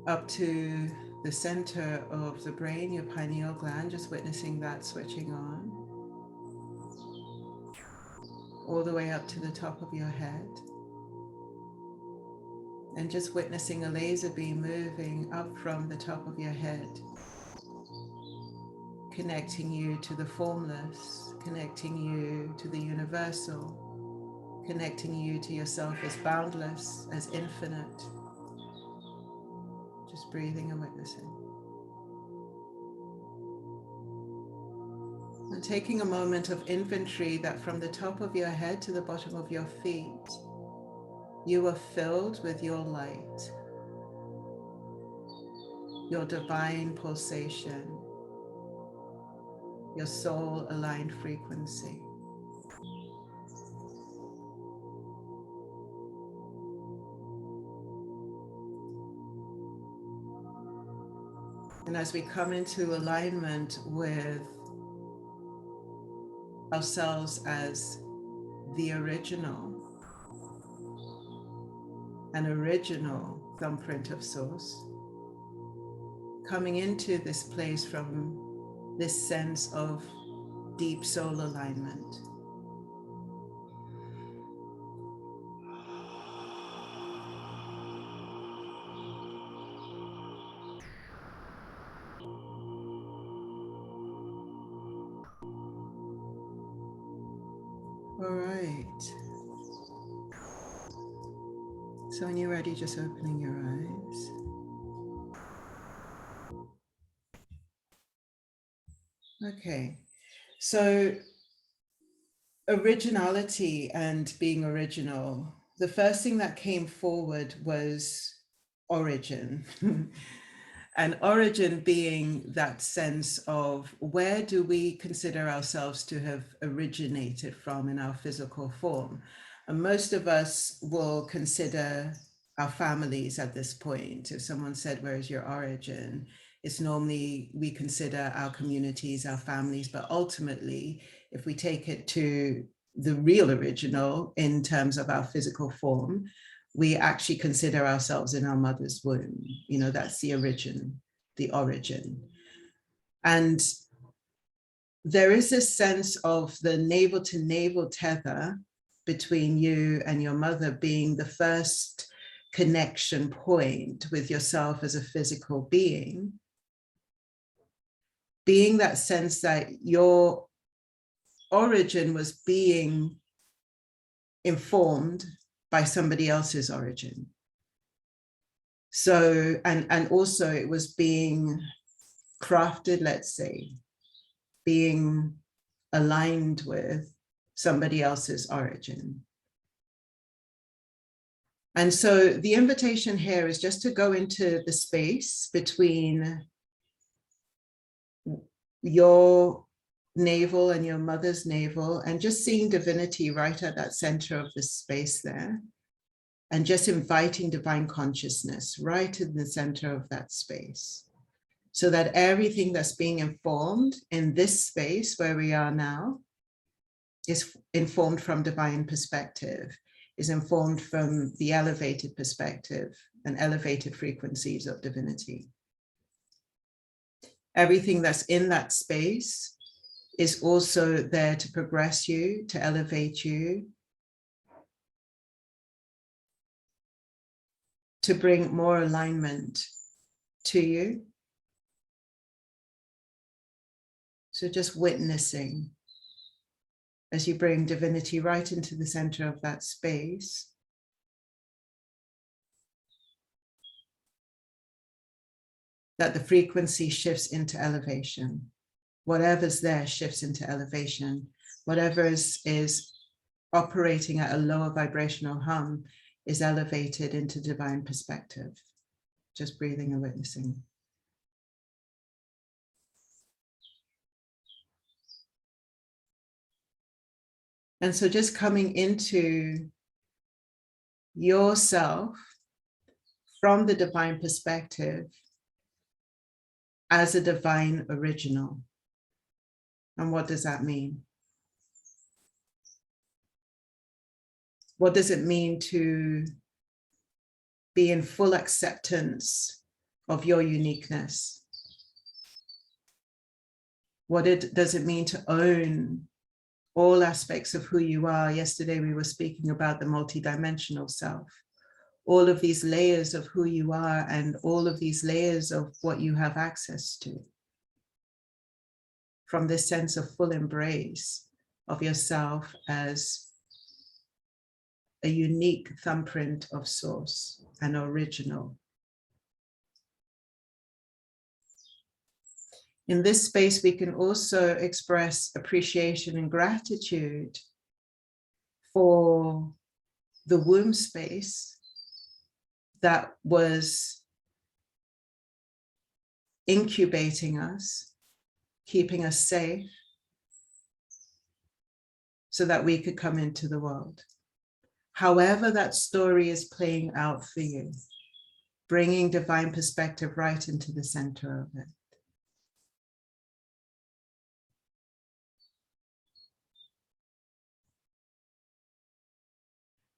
up to the center of the brain, your pineal gland, just witnessing that switching on, all the way up to the top of your head, and just witnessing a laser beam moving up from the top of your head, connecting you to the formless, connecting you to the universal, connecting you to yourself as boundless, as infinite. Just breathing and witnessing. And taking a moment of inventory that from the top of your head to the bottom of your feet, you are filled with your light, your divine pulsation, your soul aligned frequency. And as we come into alignment with ourselves as the original, an original thumbprint of source, coming into this place from this sense of deep soul alignment. All right. So when you're ready, just opening your eyes. Okay. So originality and being original, the first thing that came forward was origin. And origin being that sense of where do we consider ourselves to have originated from in our physical form? And most of us will consider our families at this point. If someone said, where is your origin? It's normally we consider our communities, our families, but ultimately, if we take it to the real original in terms of our physical form, we actually consider ourselves in our mother's womb. You know, that's the origin. And there is this sense of the navel to navel tether between you and your mother being the first connection point with yourself as a physical being that sense that your origin was being informed by somebody else's origin. So, and also it was being crafted, let's say, being aligned with somebody else's origin. And so the invitation here is just to go into the space between your navel and your mother's navel, and just seeing divinity right at that center of the space there, and just inviting divine consciousness right in the center of that space, so that everything that's being informed in this space where we are now is informed from divine perspective, is informed from the elevated perspective and elevated frequencies of divinity. Everything that's in that space is also there to progress you, to elevate you, to bring more alignment to you. So just witnessing as you bring divinity right into the center of that space. That the frequency shifts into elevation. Whatever's there shifts into elevation. Whatever is operating at a lower vibrational hum is elevated into divine perspective. Just breathing and witnessing. And so just coming into yourself from the divine perspective as a divine original. And what does that mean? What does it mean to be in full acceptance of your uniqueness? What does it mean to own all aspects of who you are? Yesterday, we were speaking about the multidimensional self, all of these layers of who you are and all of these layers of what you have access to, from this sense of full embrace of yourself as a unique thumbprint of source, an original. In this space, we can also express appreciation and gratitude for the womb space that was incubating us, keeping us safe, so that we could come into the world. However that story is playing out for you, bringing divine perspective right into the center of it.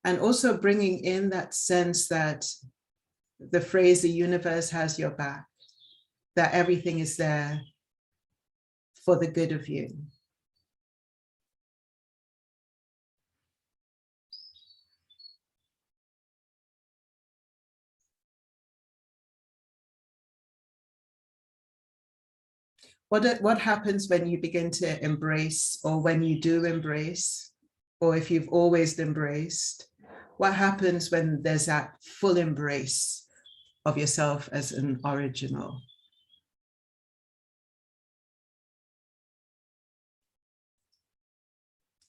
And also bringing in that sense that the phrase, the universe has your back, that everything is there for the good of you. What happens when you begin to embrace, or when you do embrace, or if you've always embraced, what happens when there's that full embrace of yourself as an original?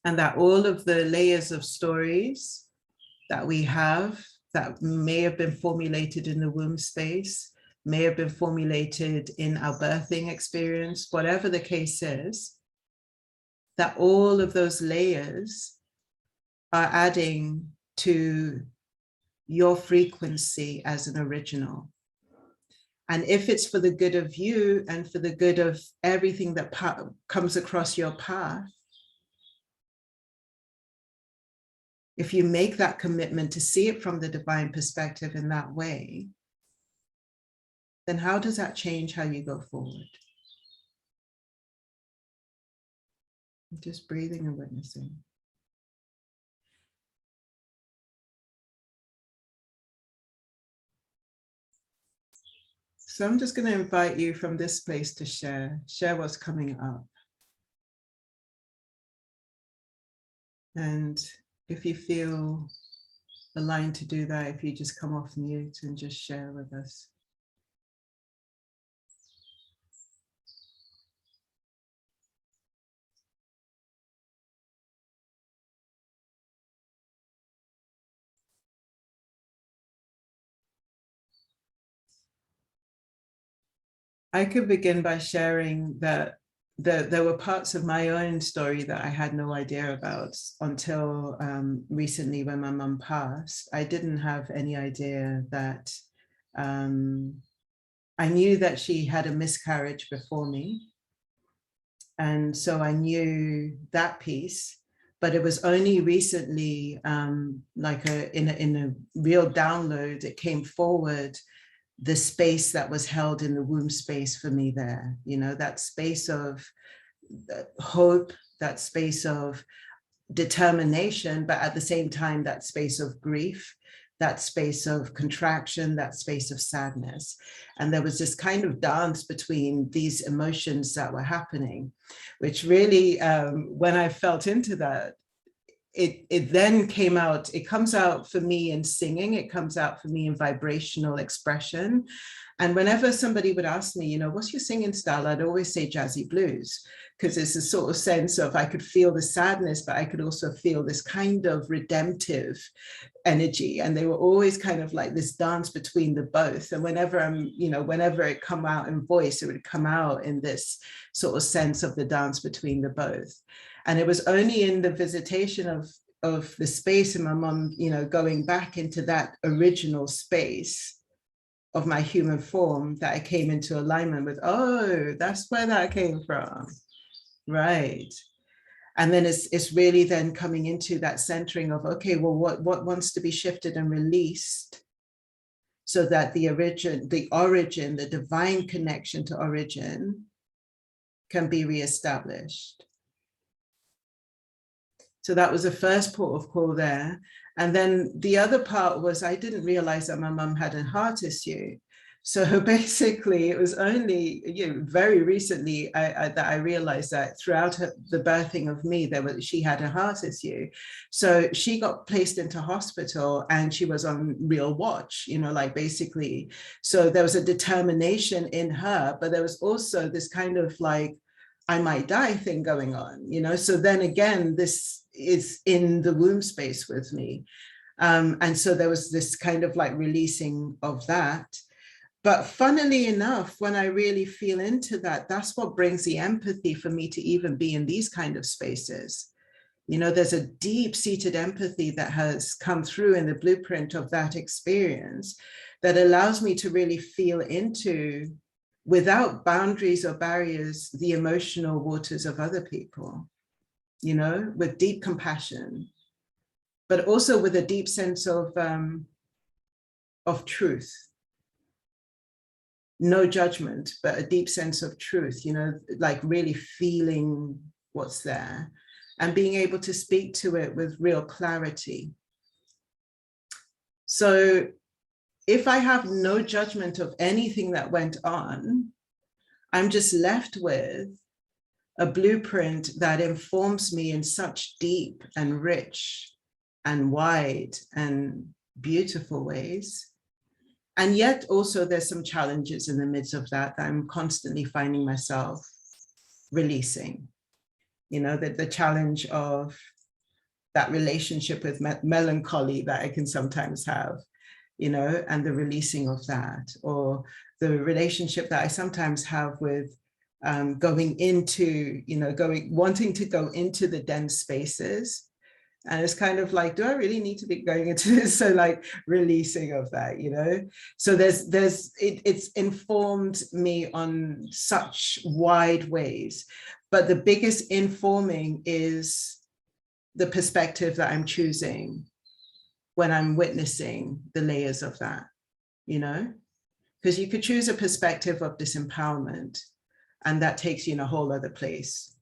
And that all of the layers of stories that we have that may have been formulated in the womb space, may have been formulated in our birthing experience, whatever the case is, that all of those layers are adding to your frequency as an original. And if it's for the good of you and for the good of everything that comes across your path, if you make that commitment to see it from the divine perspective in that way, then how does that change how you go forward? Just breathing and witnessing. So I'm just going to invite you from this place to share what's coming up. And if you feel aligned to do that, if you just come off mute and just share with us. I could begin by sharing that there were parts of my own story that I had no idea about until recently when my mum passed. I didn't have any idea that, I knew that she had a miscarriage before me. And so I knew that piece, but it was only recently, like in a real download, it came forward, the space that was held in the womb space for me there, you know, that space of hope, that space of determination, but at the same time, that space of grief, that space of contraction, that space of sadness. And there was this kind of dance between these emotions that were happening, which really, when I felt into that, it then came out, it comes out for me in singing, it comes out for me in vibrational expression. And whenever somebody would ask me, you know, what's your singing style? I'd always say jazzy blues, because it's a sort of sense of, I could feel the sadness, but I could also feel this kind of redemptive energy. And they were always kind of like this dance between the both. And whenever whenever it come out in voice, it would come out in this sort of sense of the dance between the both. And it was only in the visitation of the space and my mum, you know, going back into that original space of my human form that I came into alignment with, oh, that's where that came from, right? And then it's really then coming into that centering of, okay, well, what wants to be shifted and released so that the origin, the divine connection to origin can be reestablished. So that was the first port of call there. And then the other part was I didn't realize that my mum had a heart issue. So basically, it was only very recently that I realized that throughout the birthing of me, she had a heart issue. So she got placed into hospital and she was on real watch, like basically. So there was a determination in her, but there was also this kind of like, I might die thing going on, So then again, this is in the womb space with me. And so there was this kind of like releasing of that. But funnily enough, when I really feel into that, that's what brings the empathy for me to even be in these kind of spaces. There's a deep-seated empathy that has come through in the blueprint of that experience that allows me to really feel into, without boundaries or barriers, the emotional waters of other people, with deep compassion, but also with a deep sense of truth. No judgment, but a deep sense of truth, like really feeling what's there and being able to speak to it with real clarity. So if I have no judgment of anything that went on, I'm just left with a blueprint that informs me in such deep and rich and wide and beautiful ways. And yet also there's some challenges in the midst of that I'm constantly finding myself releasing. The challenge of that relationship with melancholy that I can sometimes have, and the releasing of that, or the relationship that I sometimes have with going into, wanting to go into the dense spaces. And it's kind of like, do I really need to be going into this? So like releasing of that, So it's informed me on such wide ways. But the biggest informing is the perspective that I'm choosing when I'm witnessing the layers of that, because you could choose a perspective of disempowerment and that takes you in a whole other place.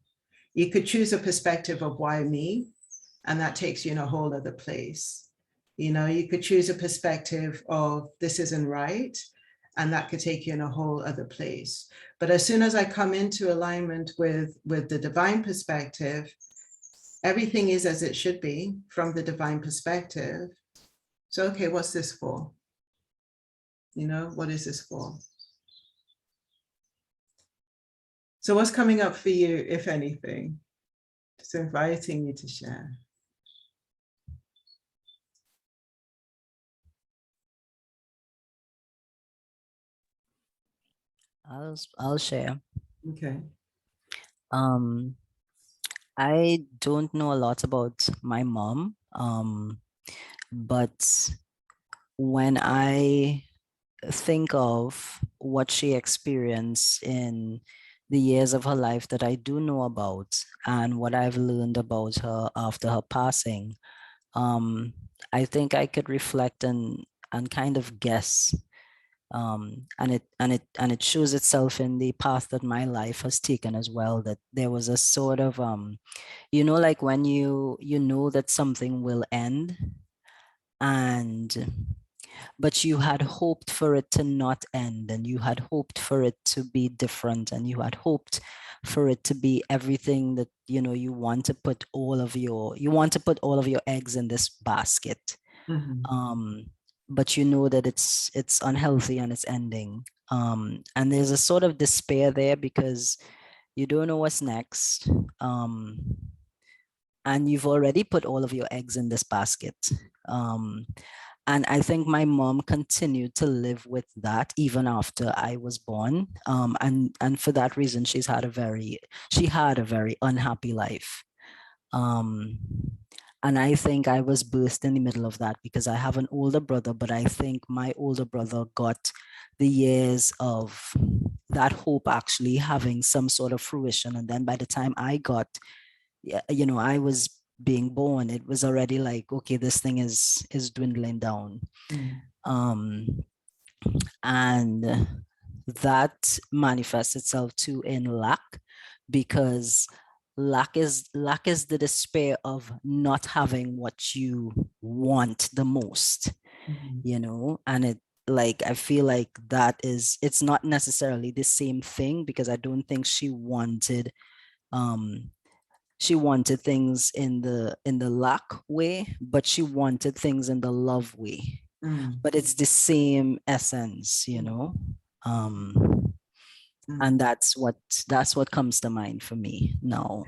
You could choose a perspective of why me, and that takes you in a whole other place. You could choose a perspective of this isn't right, and that could take you in a whole other place. But as soon as I come into alignment with the divine perspective, everything is as it should be from the divine perspective. So, okay, what's this for? What is this for? So what's coming up for you, if anything? Just inviting you to share. I'll share. Okay. I don't know a lot about my mom, but when I think of what she experienced in the years of her life that I do know about and what I've learned about her after her passing, I think I could reflect and kind of guess. And it shows itself in the path that my life has taken as well, that there was a sort of like when you know that something will end, but you had hoped for it to not end, and you had hoped for it to be different, and you had hoped for it to be everything that you want to put all of your eggs in this basket. Mm-hmm. But you know that it's unhealthy and it's ending, and there's a sort of despair there because you don't know what's next, and you've already put all of your eggs in this basket. And I think my mom continued to live with that even after I was born. And for that reason, she had a very unhappy life. And I think I was birthed in the middle of that because I have an older brother, but I think my older brother got the years of that hope actually having some sort of fruition. And then by the time I I was being born, it was already like, okay, this thing is dwindling down. Mm. And that manifests itself too in lack, because lack is the despair of not having what you want the most, Mhm. and it, like, I feel like it's not necessarily the same thing, because I don't think um she wanted things in the lack way, but she wanted things in the love way, Mm. but it's the same essence, um and Mm. that's what comes to mind for me now.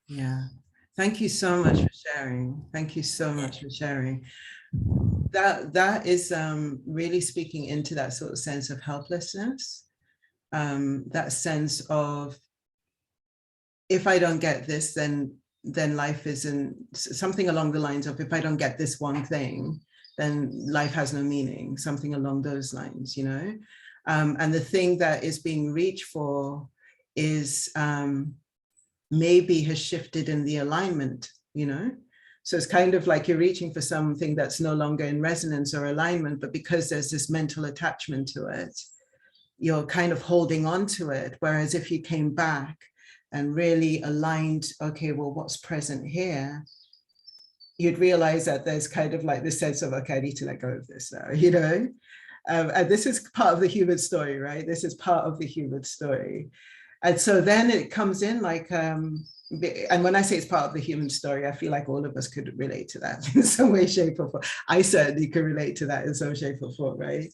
Yeah. Thank you so much for sharing. Thank you so much for sharing. That is really speaking into that sort of sense of helplessness, that sense of, if I don't get this, then life isn't, something along the lines of, if I don't get this one thing, then life has no meaning, something along those lines, and the thing that is being reached for is maybe has shifted in the alignment, so it's kind of like you're reaching for something that's no longer in resonance or alignment, but because there's this mental attachment to it, you're kind of holding on to it. Whereas if you came back and really aligned, okay, well, what's present here, you'd realize that there's kind of like this sense of, okay, I need to let go of this now, and this is part of the human story, right? This is part of the human story. And so then it comes in like, and when I say it's part of the human story, I feel like all of us could relate to that in some way, shape, or form. I certainly could relate to that in some shape or form, right?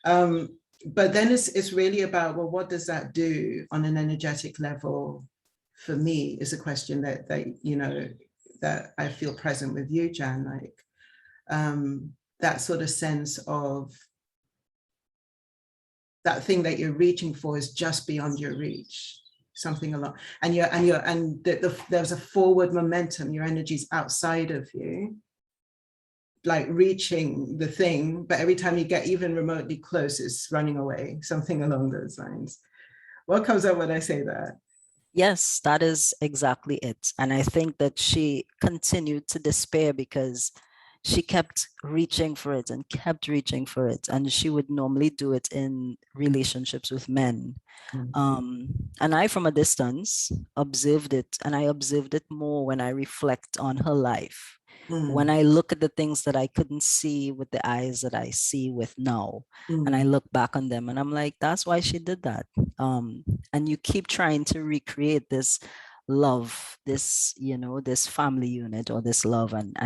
But then it's really about, well, what does that do on an energetic level for me, is a question that I feel present with you, Jan, like that sort of sense of that thing that you're reaching for is just beyond your reach, something along, there's a forward momentum, your energy's outside of you, like reaching the thing, but every time you get even remotely close, it's running away, something along those lines. What comes up when I say that? Yes, that is exactly it. And I think that she continued to despair because she kept reaching for it and kept reaching for it. And she would normally do it in relationships with men. Mm. And I, from a distance, observed it. And I observed it more when I reflect on her life. When Mm. I look at the things that I couldn't see with the eyes that I see with now, and I Mm. look back on them and I'm like, that's why she did that. And you keep trying to recreate this love, this family unit or this love, and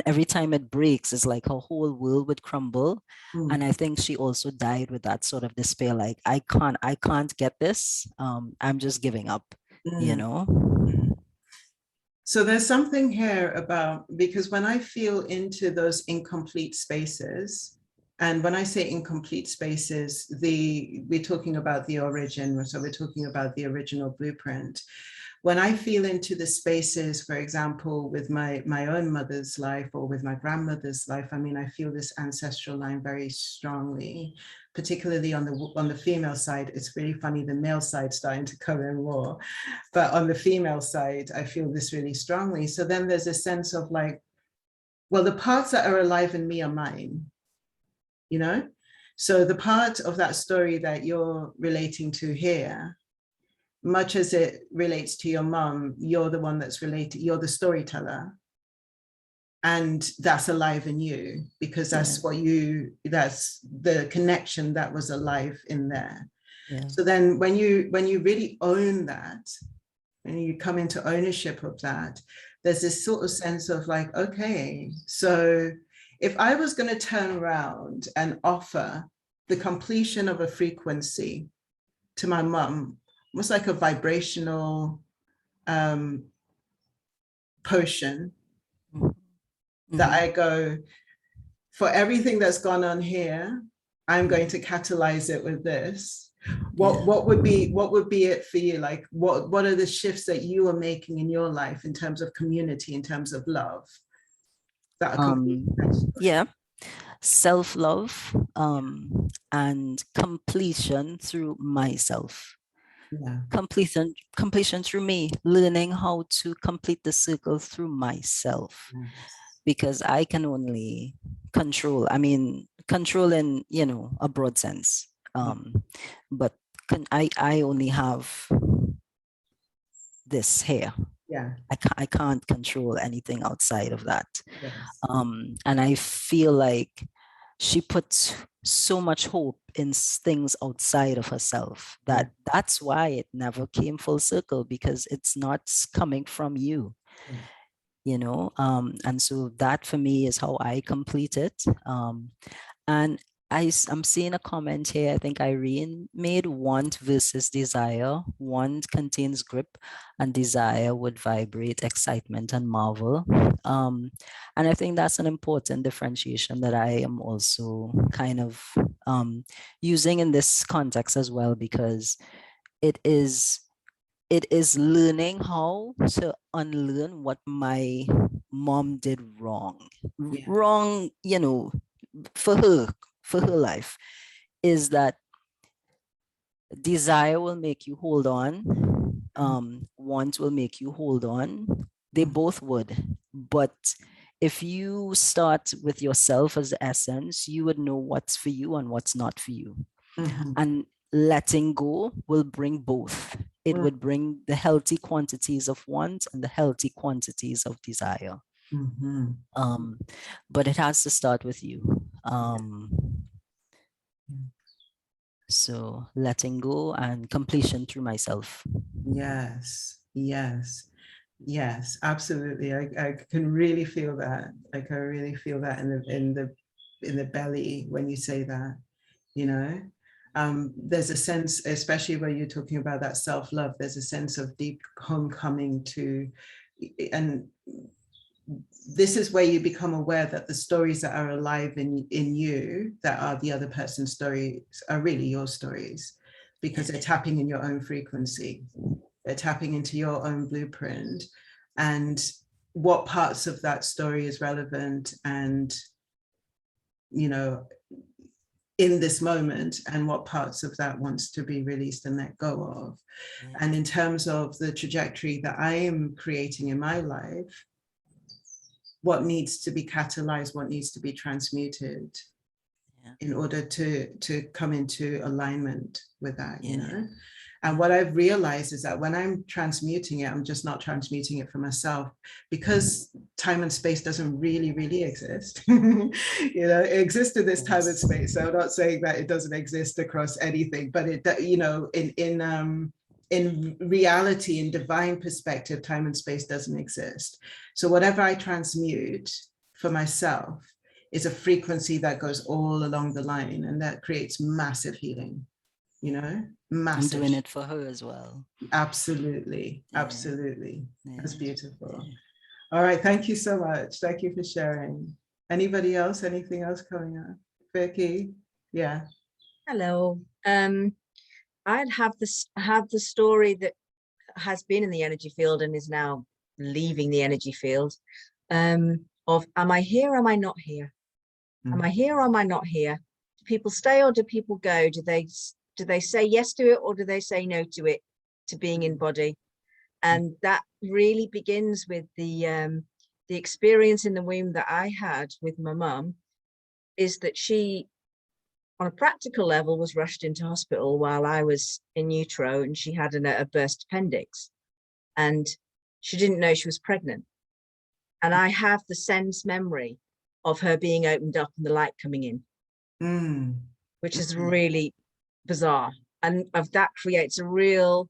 every time it breaks, it's like her whole world would crumble. And Mm. I think she also died with that sort of despair, like, I can't get this. I'm just giving up, you Mm. know? Mm. So there's something here about, because when I feel into those incomplete spaces, and when I say incomplete spaces, we're talking about the origin, so we're talking about the original blueprint. When I feel into the spaces, for example, with my own mother's life or with my grandmother's life, I mean, I feel this ancestral line very strongly, particularly on the female side. It's really funny, the male side starting to come in more, but on the female side, I feel this really strongly. So then there's a sense of like, well, the parts that are alive in me are mine, you know? So the part of that story that you're relating to here, much as it relates to your mom, you're the one that's related, you're the storyteller. And that's alive in you, because Yeah, that's the connection that was alive in there. yeah. So then when you really own that, and you come into ownership of that, there's this sort of sense of like, okay, so if I was going to turn around and offer the completion of a frequency to my mum, almost like a vibrational um, potion, that Mhm. I go, for everything that's gone on here, I'm going to catalyze it with this. Yeah. What would be it for you? Like what are the shifts that you are making in your life in terms of community, in terms of love, that are complete that story? Yeah. Self-love, and completion through myself. Yeah. Completion through me, learning how to complete the circle through myself, Yes. because I can only control. I mean, control in, you know, a broad sense. But I only have this here. Yeah. I can't control anything outside of that. Yes. And I feel like she puts so much hope in things outside of herself Yeah. that that's why it never came full circle, because it's not coming from you, Yeah. you know. And so that for me is how I complete it. And I'm seeing a comment here. I think Irene made want versus desire. Want contains grip, and desire would vibrate excitement and marvel. And I think that's an important differentiation that I am also kind of using in this context as well, because it is learning how to unlearn what my mom did wrong. Yeah. Wrong, you know, for her life, is that desire will make you hold on, want will make you hold on. They both would. But if you start with yourself as the essence, you would know what's for you and what's not for you. And letting go will bring both. It would bring the healthy quantities of want and the healthy quantities of desire. But it has to start with you. So letting go and completion through myself. Yes. Yes. Yes, absolutely. I can really feel that. Like I really feel that in the belly when you say that, you know. There's a sense, especially when you're talking about that self-love, there's a sense of deep homecoming to, and this is where you become aware that the stories that are alive in you, that are the other person's stories, are really your stories, because they're tapping in your own frequency. They're tapping into your own blueprint, and what parts of that story is relevant and, you know, in this moment, and what parts of that wants to be released and let go of. And in terms of the trajectory that I am creating in my life, what needs to be catalyzed, what needs to be transmuted in order to come into alignment with that, you know. And what I've realized is that when I'm transmuting it, I'm just not transmuting it for myself, because time and space doesn't really exist. You know, it exists in this time and space. So I'm not saying that it doesn't exist across anything, but it, you know, in reality, in divine perspective, time and space doesn't exist. So whatever I transmute for myself is a frequency that goes all along the line, and that creates massive healing, you know, massive. I'm doing it for her as well. Absolutely. Absolutely. That's beautiful. All right. Thank you so much. Thank you for sharing. Anybody else? Anything else coming up? Vicky? Yeah. Hello. I'd have the story that has been in the energy field and is now leaving the energy field, of am I here, am I not here? Am I here or am I not here? Do people stay or do people go? Do they say yes to it or do they say no to it, to being in body? And that really begins with the experience in the womb that I had with my mum, is that she, on a practical level, was rushed into hospital while I was in utero, and she had a burst appendix, and she didn't know she was pregnant. And I have the sense memory of her being opened up and the light coming in, which is really bizarre. And of that creates a real,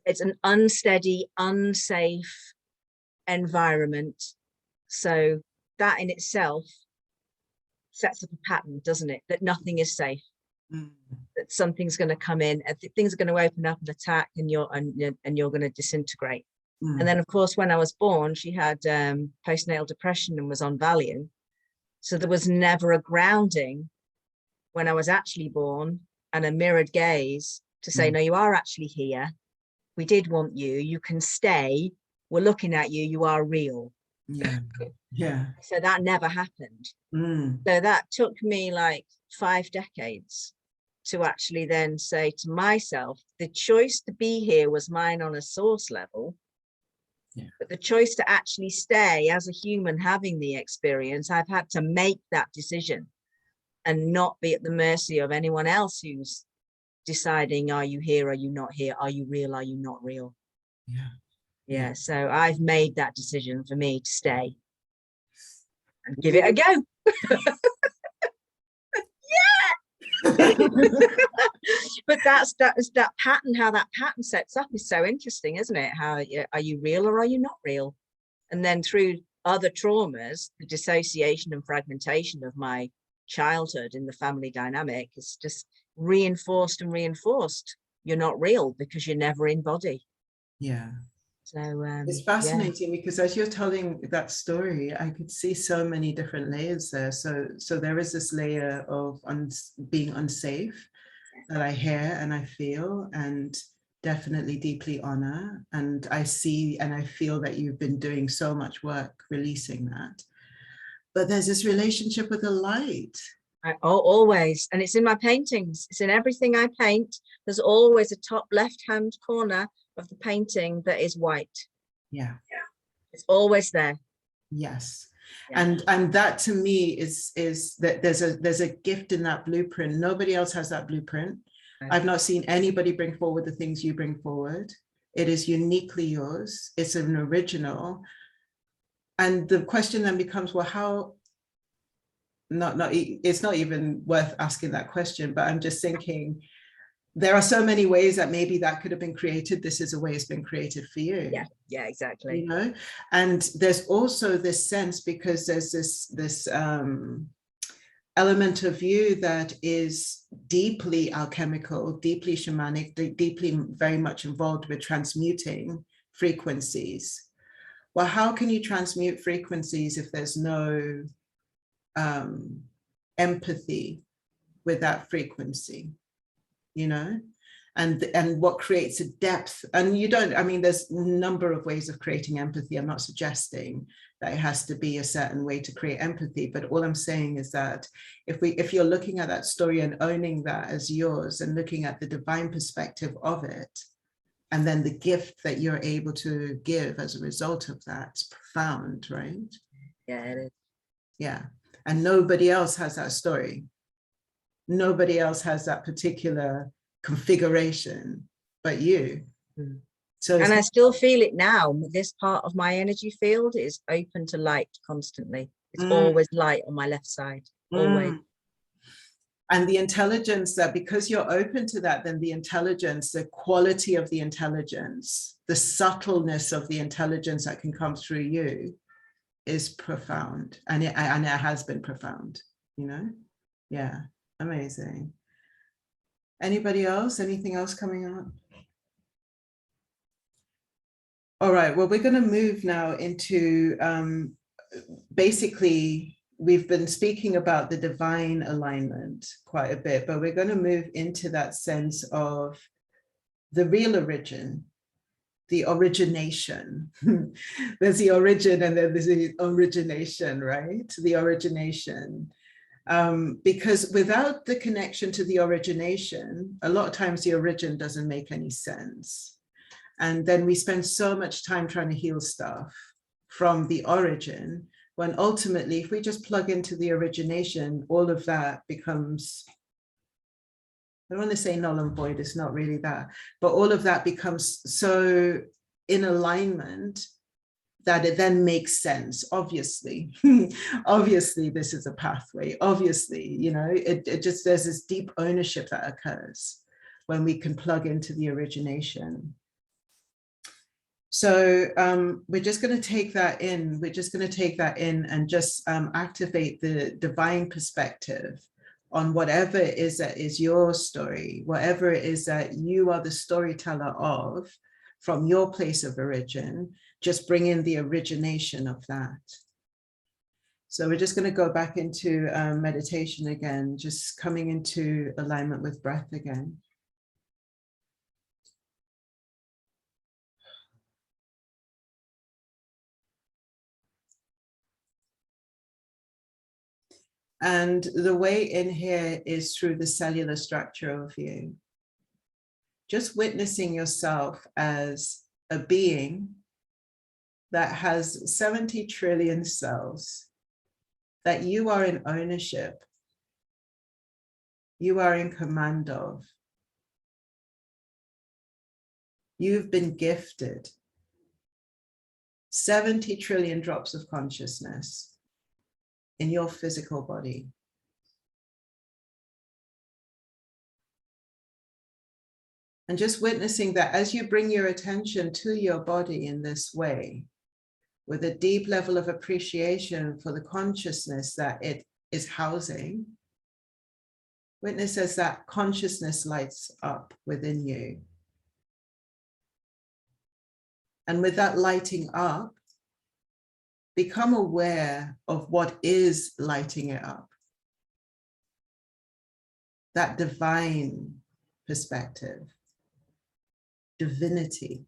it's an unsteady, unsafe environment. So that in itself sets up a pattern, doesn't it? That nothing is safe, that something's going to come in, things are going to open up and attack, and you're going to disintegrate. And then, of course, when I was born, she had postnatal depression and was on Valium. So there was never a grounding when I was actually born, and a mirrored gaze to say, no, you are actually here. We did want you. You can stay. We're looking at you. You are real. Yeah. Yeah. So that never happened. So that took me like 5 decades to actually then say to myself, the choice to be here was mine on a source level. Yeah. But the choice to actually stay as a human having the experience, I've had to make that decision and not be at the mercy of anyone else who's deciding, are you here, are you not here, are you real, are you not real? Yeah. Yeah, so I've made that decision for me to stay and give it a go. But that pattern, how that pattern sets up is so interesting, isn't it? How are you real or are you not real? And then through other traumas, the dissociation and fragmentation of my childhood in the family dynamic is just reinforced and reinforced. You're not real because you're never in body. Yeah. So it's fascinating because as you're telling that story, I could see so many different layers there. So there is this layer of being unsafe that I hear and I feel, and definitely deeply honor. And I see and I feel that you've been doing so much work releasing that. But there's this relationship with the light. Always, and it's in my paintings. It's in everything I paint. There's always a top left-hand corner of the painting that is white. Yeah. It's always there. Yes. Yeah. And that to me is that there's a gift in that blueprint. Nobody else has that blueprint. Right. I've not seen anybody bring forward the things you bring forward. It is uniquely yours. It's an original. And the question then becomes, well, how, it's not even worth asking that question, but I'm just thinking, there are so many ways that maybe that could have been created. This is a way it's been created for you. Yeah, exactly. You know, and there's also this sense, because there's this element of you that is deeply alchemical, deeply shamanic, deeply very much involved with transmuting frequencies. Well, how can you transmute frequencies if there's no empathy with that frequency? You know, and what creates a depth. And you don't, I mean, there's a number of ways of creating empathy. I'm not suggesting that it has to be a certain way to create empathy, but all I'm saying is that if you're looking at that story and owning that as yours and looking at the divine perspective of it, and then the gift that you're able to give as a result of that, it's profound, right? Yeah, it is. Yeah, and nobody else has that story. Nobody else has that particular configuration but you. So and I still feel it now. This part of my energy field is open to light constantly. It's always light on my left side, always. And the intelligence that, because you're open to that, then the intelligence, the quality of the intelligence, the subtleness of the intelligence that can come through you is profound. And it has been profound, you know? Yeah. Amazing. Anybody else? Anything else coming up? All right, well, we're going to move now into basically, we've been speaking about the divine alignment quite a bit, but we're going to move into that sense of the real origin, the origination. There's the origin and then there's the origination, right? The origination. Because without the connection to the origination, a lot of times the origin doesn't make any sense. And then we spend so much time trying to heal stuff from the origin, when ultimately, if we just plug into the origination, all of that becomes, I don't want to say null and void, it's not really that, but all of that becomes so in alignment that it then makes sense. Obviously, obviously this is a pathway. Obviously, you know, it just, there's this deep ownership that occurs when we can plug into the origination. So we're just going to take that in. We're just going to take that in and just activate the divine perspective on whatever it is that is your story, whatever it is that you are the storyteller of from your place of origin. Just bring in the origination of that. So we're just going to go back into meditation again, just coming into alignment with breath again. And the way in here is through the cellular structure of you. Just witnessing yourself as a being that has 70 trillion cells, that you are in ownership, you are in command of. You've been gifted 70 trillion drops of consciousness in your physical body. And just witnessing that as you bring your attention to your body in this way, with a deep level of appreciation for the consciousness that it is housing, witness as that consciousness lights up within you. And with that lighting up, become aware of what is lighting it up. That divine perspective, divinity,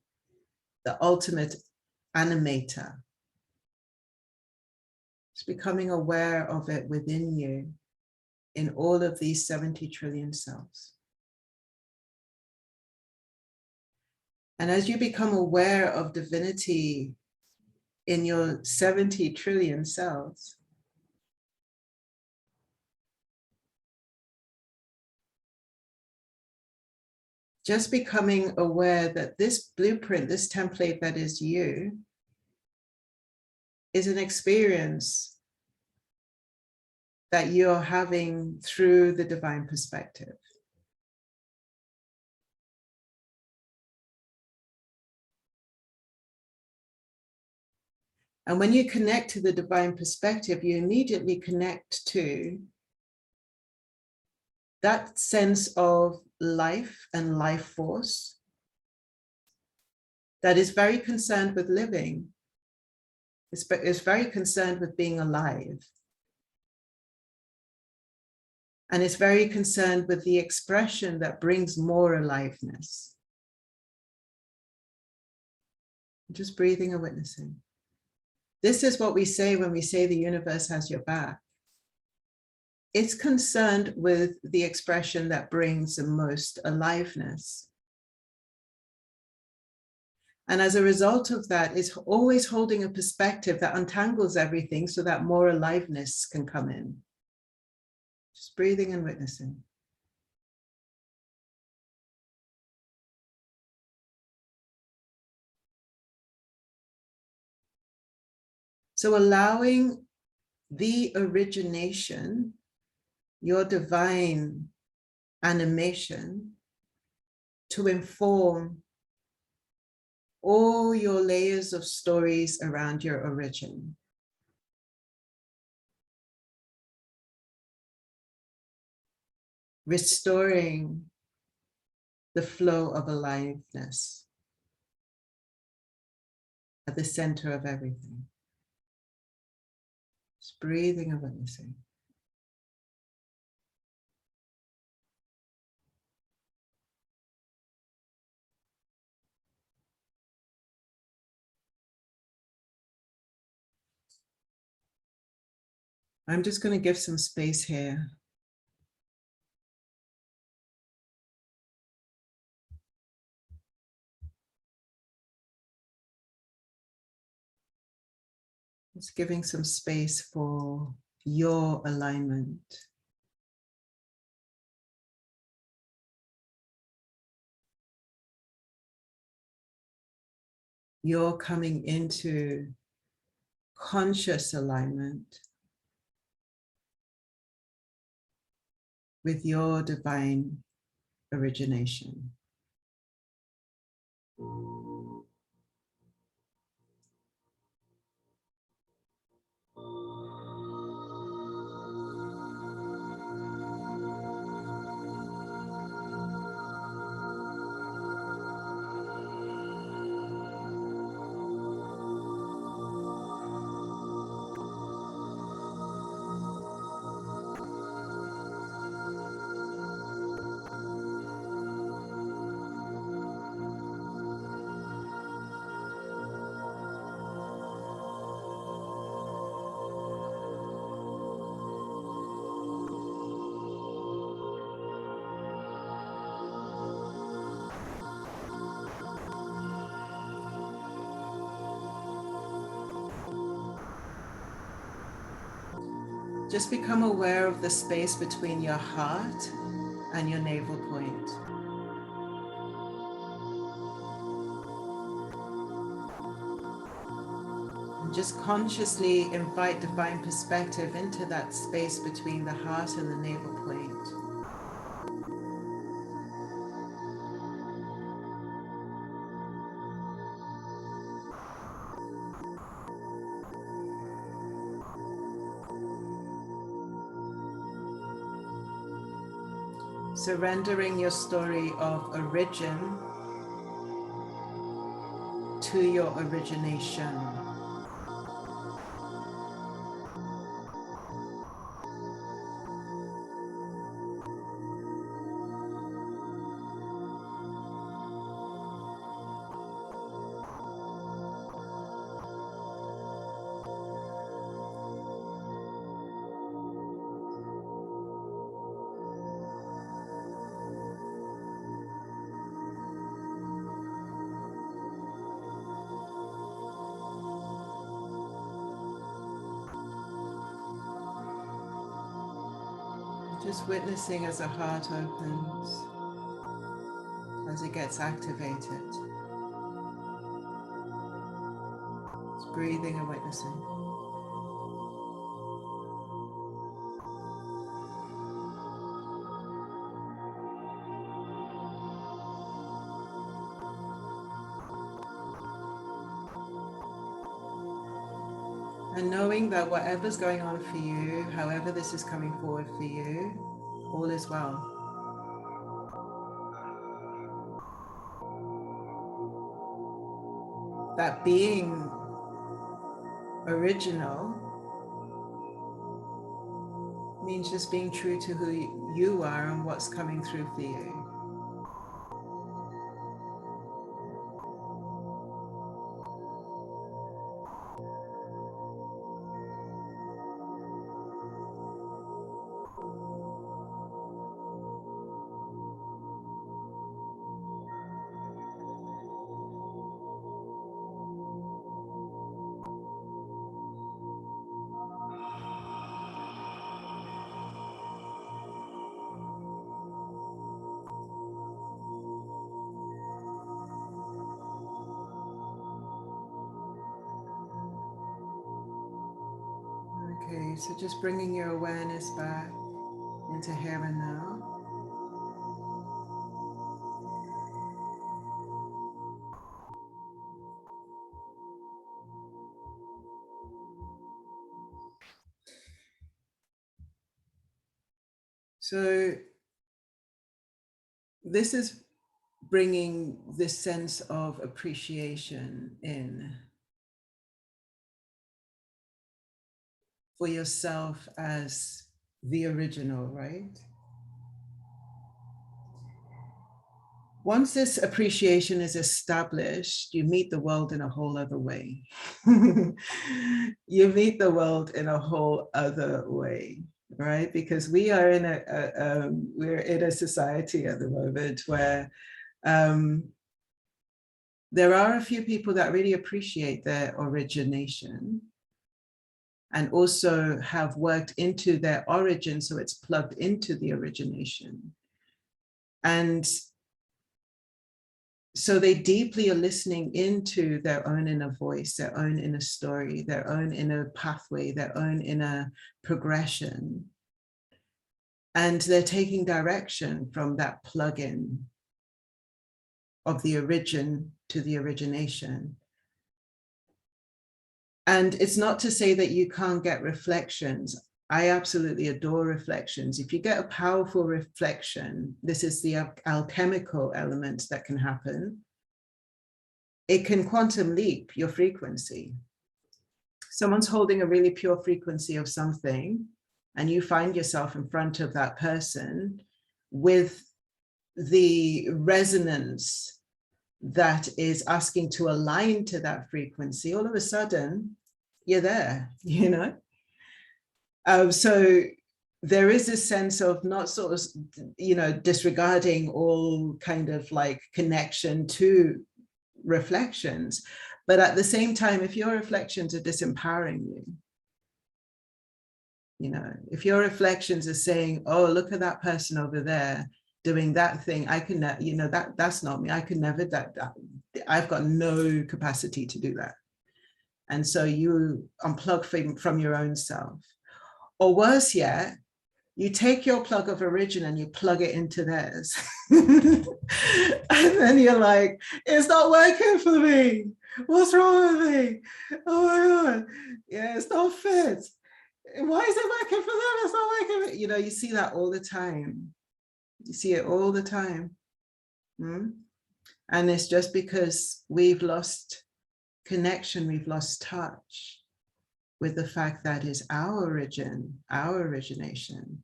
the ultimate animator. Just becoming aware of it within you in all of these 70 trillion cells. And as you become aware of divinity in your 70 trillion cells, just becoming aware that this blueprint, this template that is you, is an experience that you're having through the divine perspective. And when you connect to the divine perspective, you immediately connect to that sense of life and life force that is very concerned with living, is very concerned with being alive, and is very concerned with the expression that brings more aliveness. Just breathing and witnessing. This is what we say when we say the universe has your back. It's concerned with the expression that brings the most aliveness. And as a result of that, it's always holding a perspective that untangles everything so that more aliveness can come in. Just breathing and witnessing. So allowing the origination, your divine animation, to inform all your layers of stories around your origin. Restoring the flow of aliveness at the center of everything. Just breathing and witnessing. I'm just going to give some space here. Just giving some space for your alignment. You're coming into conscious alignment with your divine origination. Just become aware of the space between your heart and your navel point. And just consciously invite divine perspective into that space between the heart and the navel point. Surrendering your story of origin to your origination. Just witnessing as the heart opens, as it gets activated. Just breathing and witnessing. And knowing that whatever's going on for you, however this is coming forward for you, all is well. That being original means just being true to who you are and what's coming through for you. Okay, so just bringing your awareness back into here and now. So this is bringing this sense of appreciation in for yourself as the original, right? Once this appreciation is established, you meet the world in a whole other way. You meet the world in a whole other way, right? Because we are in we're in a society at the moment where there are a few people that really appreciate their origination and also have worked into their origin, so it's plugged into the origination. And so they deeply are listening into their own inner voice, their own inner story, their own inner pathway, their own inner progression. And they're taking direction from that plug-in of the origin to the origination. And it's not to say that you can't get reflections. I absolutely adore reflections. If you get a powerful reflection, this is the alchemical element that can happen. It can quantum leap your frequency. Someone's holding a really pure frequency of something, and you find yourself in front of that person with the resonance that is asking to align to that frequency. All of a sudden, you're there, you know? So there is this sense of not sort of, you know, disregarding all kind of like connection to reflections. But at the same time, if your reflections are disempowering you, You know, if your reflections are saying, oh, look at that person over there doing that thing, I can, you know, that's not me. I can never, I've got no capacity to do that. And so you unplug from your own self. Or worse yet, you take your plug of origin and you plug it into theirs. And then you're like, it's not working for me. What's wrong with me? Oh my God. Yeah, it's not fit. Why is it working for them? It's not working for me. You know, you see that all the time. You see it all the time. And it's just because we've lost connection, we've lost touch with the fact that is our origin, our origination,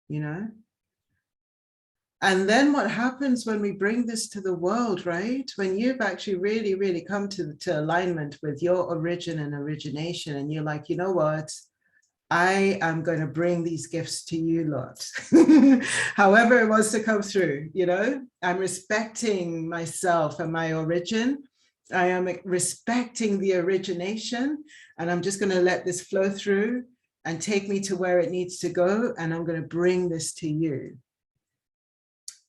you know? And then what happens when we bring this to the world, right? When you've actually really, really come to alignment with your origin and origination, and you're like, you know what? I am going to bring these gifts to you lot, however it wants to come through, you know, I'm respecting myself and my origin. I am respecting the origination, and I'm just going to let this flow through and take me to where it needs to go. And I'm going to bring this to you.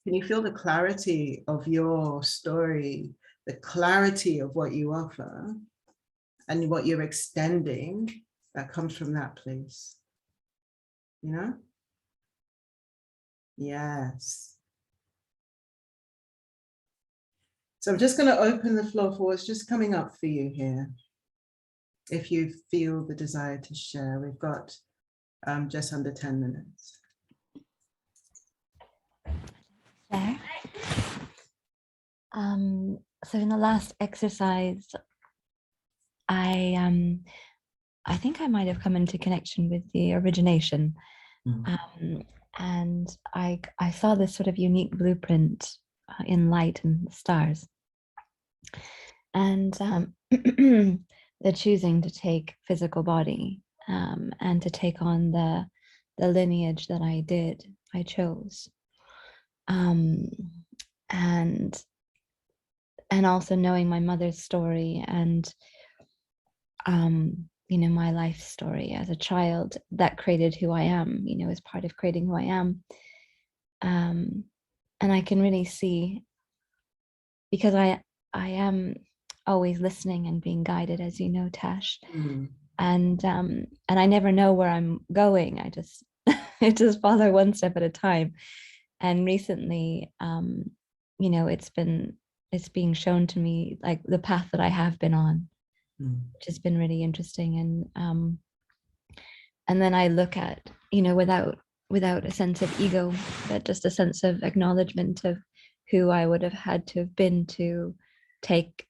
Can you feel the clarity of your story, the clarity of what you offer and what you're extending? That comes from that place, you know? Yes. So I'm just going to open the floor for what's just coming up for you here. If you feel the desire to share, we've got just under 10 minutes. There. So in the last exercise, I think I might have come into connection with the origination. And I saw this sort of unique blueprint in light and stars. And the choosing to take physical body and to take on the lineage that I chose. And also knowing my mother's story and you know, my life story as a child that created who I am, you know, as part of creating who I am. And I can really see, because I am always listening and being guided, as you know, Tash. And I never know where I'm going. I just I just follow one step at a time. And recently, you know, it's being shown to me, like the path that I have been on, which has been really interesting. And then I look at, you know, without a sense of ego, but just a sense of acknowledgement of who I would have had to have been to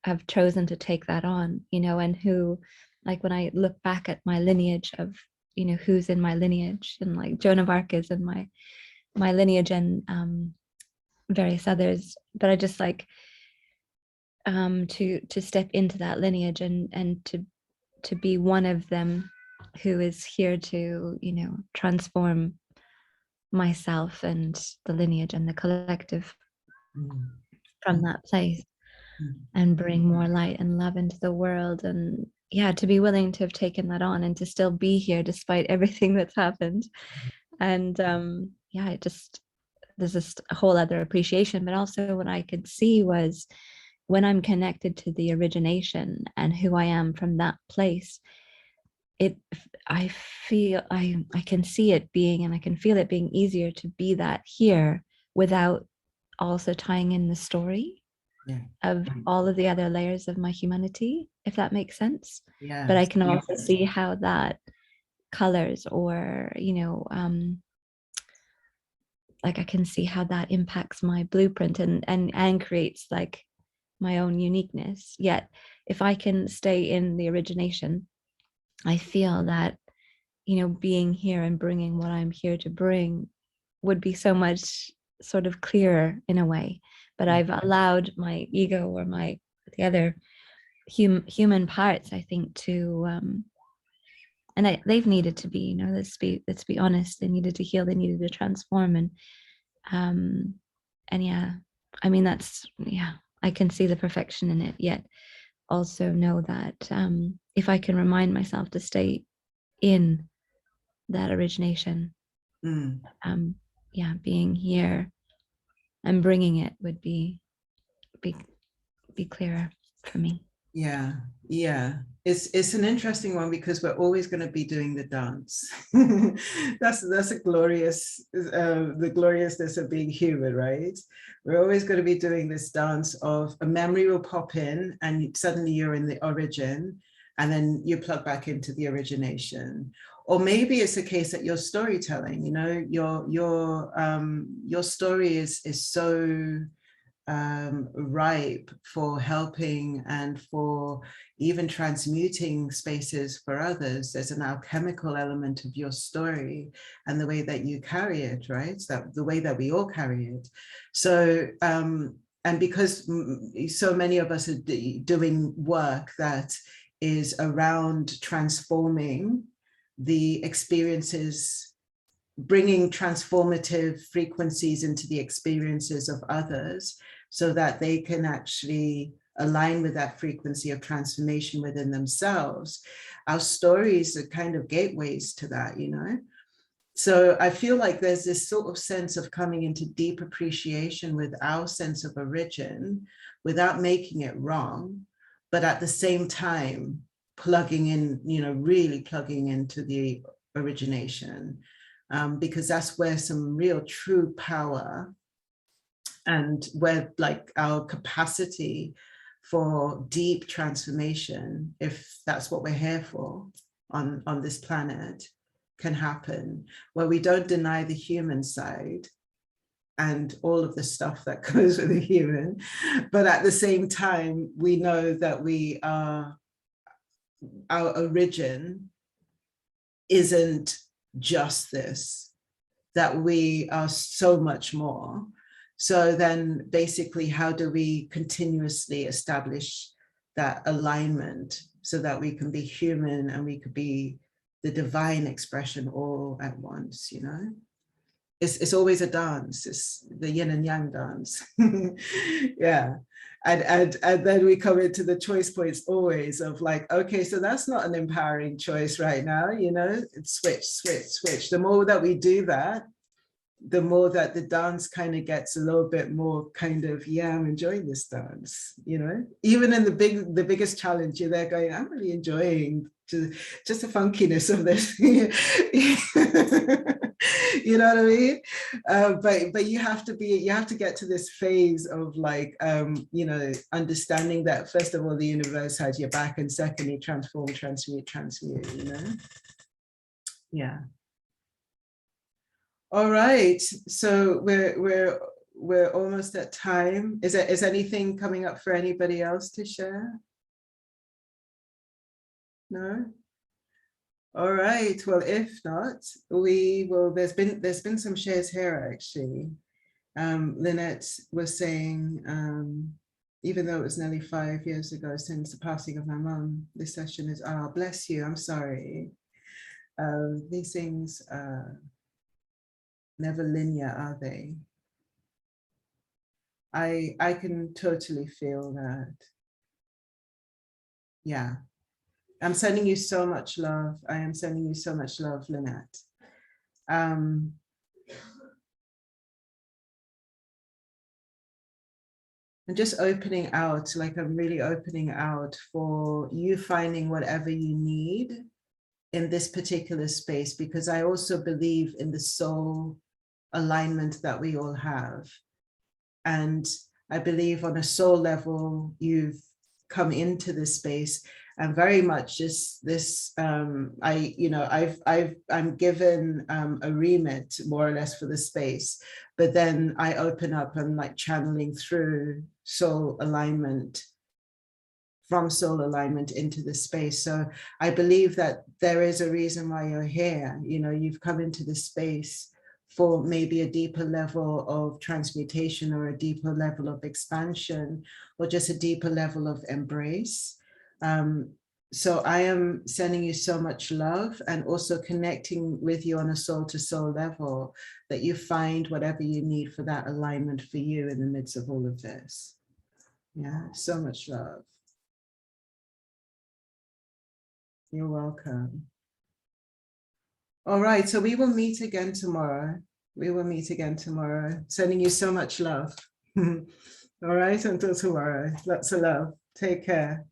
have chosen to take that on, you know, and who, like when I look back at my lineage of, you know, who's in my lineage, and like Joan of Arc is in my lineage, and various others, but I just like to step into that lineage and to be one of them who is here to, you know, transform myself and the lineage and the collective from that place and bring more light and love into the world. And yeah, to be willing to have taken that on and to still be here despite everything that's happened. And yeah, there's just a whole other appreciation. But also what I could see was when I'm connected to the origination and who I am from that place, I feel I can see it being, and I can feel it being easier to be that here without also tying in the story of all of the other layers of my humanity, if that makes sense. But I can also see how that colors, or, you know, like I can see how that impacts my blueprint and creates like my own uniqueness. Yet if I can stay in the origination, I feel that, you know, being here and bringing what I'm here to bring would be so much sort of clearer in a way. But I've allowed my ego or the other human parts, I think, to and they've needed to be, you know, let's be honest, they needed to heal, they needed to transform. And yeah, I mean, I can see the perfection in it, yet also know that if I can remind myself to stay in that origination. Mm. Yeah, being here and bringing it would be clearer for me. Yeah, yeah. It's an interesting one because we're always going to be doing the dance. That's a glorious, the gloriousness of being human, right? We're always going to be doing this dance of a memory will pop in and suddenly you're in the origin and then you plug back into the origination. Or maybe it's a case that you're storytelling, you know, your story is so ripe for helping and for even transmuting spaces for others. There's an alchemical element of your story and the way that you carry it, right? That the way that we all carry it. So, and because so many of us are doing work that is around transforming the experiences, bringing transformative frequencies into the experiences of others so that they can actually align with that frequency of transformation within themselves. Our stories are kind of gateways to that, you know? So I feel like there's this sort of sense of coming into deep appreciation with our sense of origin without making it wrong, but at the same time, plugging in, you know, really plugging into the origination. Because that's where some real true power and where like our capacity for deep transformation, if that's what we're here for on this planet, can happen, where we don't deny the human side and all of the stuff that goes with the human, but at the same time, we know that we are, our origin isn't just this, that we are so much more. So then basically, how do we continuously establish that alignment so that we can be human and we could be the divine expression all at once, you know? It's always a dance, it's the yin and yang dance. Yeah. And then we come into the choice points always of like, okay, so that's not an empowering choice right now, you know, it's switch, switch, switch. The more that we do that, the more that the dance kind of gets a little bit more kind of, yeah, I'm enjoying this dance, you know, even in the biggest challenge, you're there going, I'm really enjoying just the funkiness of this. You know what I mean? But you have to get to this phase of like, you know, understanding that first of all, the universe has your back, and secondly, transform, transmute, you know? Yeah. All right, so we're almost at time. Is anything coming up for anybody else to share? No? All right, well, if not, we will, there's been some shares here actually. Lynette was saying, even though it was nearly 5 years ago since the passing of my mum, this session is, oh, bless you, I'm sorry. These things never linear, are they? I can totally feel that. Yeah. I'm sending you so much love. I am sending you so much love, Lynette. I'm just opening out, like I'm really opening out for you finding whatever you need in this particular space, because I also believe in the soul alignment that we all have. And I believe on a soul level, you've come into this space and very much just this, I'm given a remit more or less for the space, but then I open up and like channeling through soul alignment, from soul alignment into the space. So I believe that there is a reason why you're here. You know, you've come into the space for maybe a deeper level of transmutation or a deeper level of expansion or just a deeper level of embrace. So I am sending you so much love and also connecting with you on a soul to soul level, that you find whatever you need for that alignment for you in the midst of all of this. Yeah, so much love. You're welcome. All right, so we will meet again tomorrow. We will meet again tomorrow. Sending you so much love. All right, until tomorrow. Lots of love. Take care.